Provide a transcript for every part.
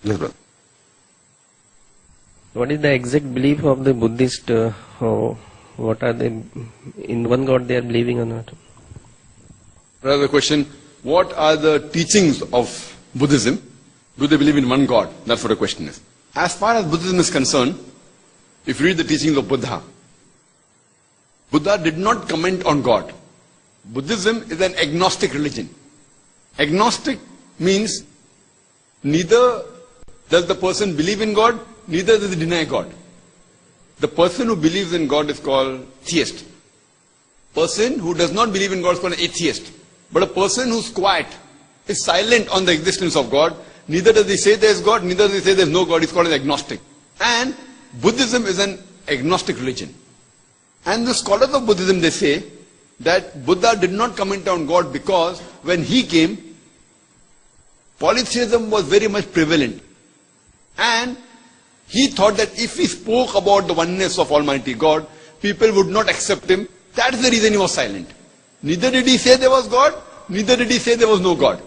Yes, brother. What is the exact belief of the Buddhist? What are they in one God they are believing or not? Rather, the question: what are the teachings of Buddhism? Do they believe in one God? That's what the question is. As far as Buddhism is concerned, if you read the teachings of Buddha, Buddha did not comment on God. Buddhism is an agnostic religion. Agnostic means neither does the person believe in God, neither does he deny God. The person who believes in God is called theist. Person who does not believe in God is called an atheist. But a person who's quiet, is silent on the existence of God, neither does he say there is God, neither does he say there is no God, he's called an agnostic. And Buddhism is an agnostic religion. And the scholars of Buddhism, they say that Buddha did not comment on God because when he came, polytheism was very much prevalent. And he thought that if he spoke about the oneness of Almighty God, people would not accept him. That's the reason he was silent. Neither did he say there was God, neither did he say there was no God.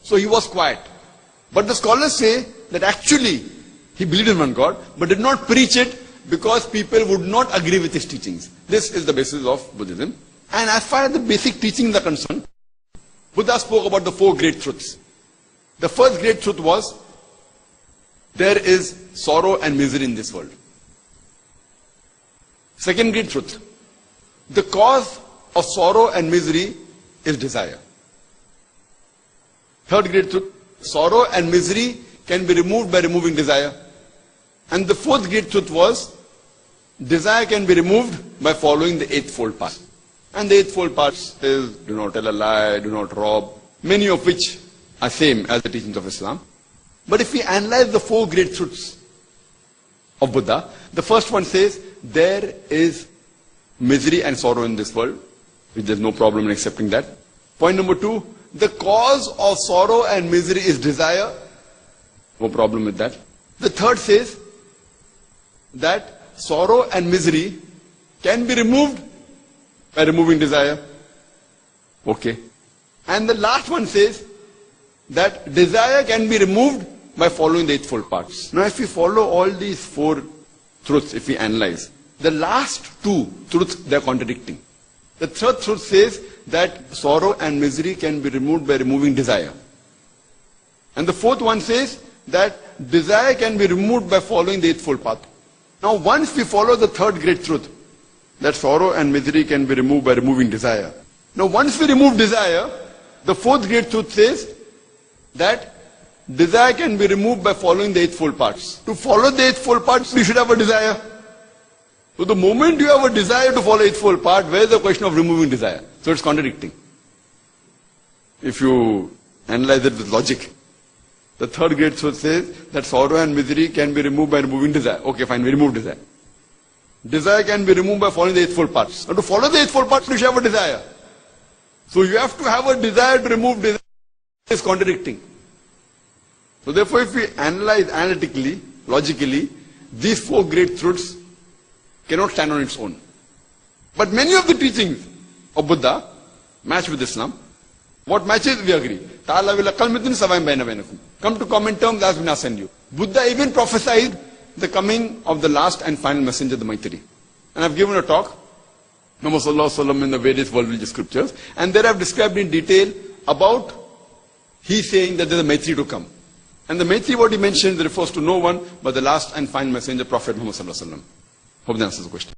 So he was quiet. But the scholars say that actually he believed in one God, but did not preach it because people would not agree with his teachings. This is the basis of Buddhism. And as far as the basic teachings are concerned, Buddha spoke about the 4 great truths. The first great truth was, there is sorrow and misery in this world. Second great truth, the cause of sorrow and misery is desire. Third great truth, sorrow and misery can be removed by removing desire. And the fourth great truth was, desire can be removed by following the eightfold path. And the eightfold path is, do not tell a lie, do not rob, many of which are same as the teachings of Islam. But if we analyze the 4 great truths of Buddha, the first one says, there is misery and sorrow in this world, which there's no problem in accepting that. Point number 2, the cause of sorrow and misery is desire. No problem with that. The third says that sorrow and misery can be removed by removing desire. Okay. And the last one says that desire can be removed by following the eightfold paths. Now if we follow all these 4 truths, if we analyze, the last 2 truths, they are contradicting. The third truth says that sorrow and misery can be removed by removing desire. And the fourth one says that desire can be removed by following the eightfold path. Now once we follow the third great truth, that sorrow and misery can be removed by removing desire. Now once we remove desire, the fourth great truth says that desire can be removed by following the eightfold paths. To follow the eightfold paths, we should have a desire. So the moment you have a desire to follow eightfold path, where is the question of removing desire? So it's contradicting. If you analyze it with logic, the third great truth says that sorrow and misery can be removed by removing desire. Okay, fine, we remove desire. Desire can be removed by following the eightfold paths. Now to follow the eightfold paths, you should have a desire. So you have to have a desire to remove desire. It's contradicting. So therefore, if we analyze analytically, logically, these 4 great truths cannot stand on its own. But many of the teachings of Buddha match with Islam. What matches, we agree. Come to common terms as we now send you. Buddha even prophesied the coming of the last and final messenger, the Maitri. And I've given a talk, Muhammad Sallallahu Alaihi Wasallam, in the various world religious scriptures. And there I've described in detail about he saying that there's a Maitri to come. And the Maitri, what he mentioned, refers to no one but the last and final messenger, Prophet Muhammad Sallallahu Alaihi Wasallam. Hope that answers the question.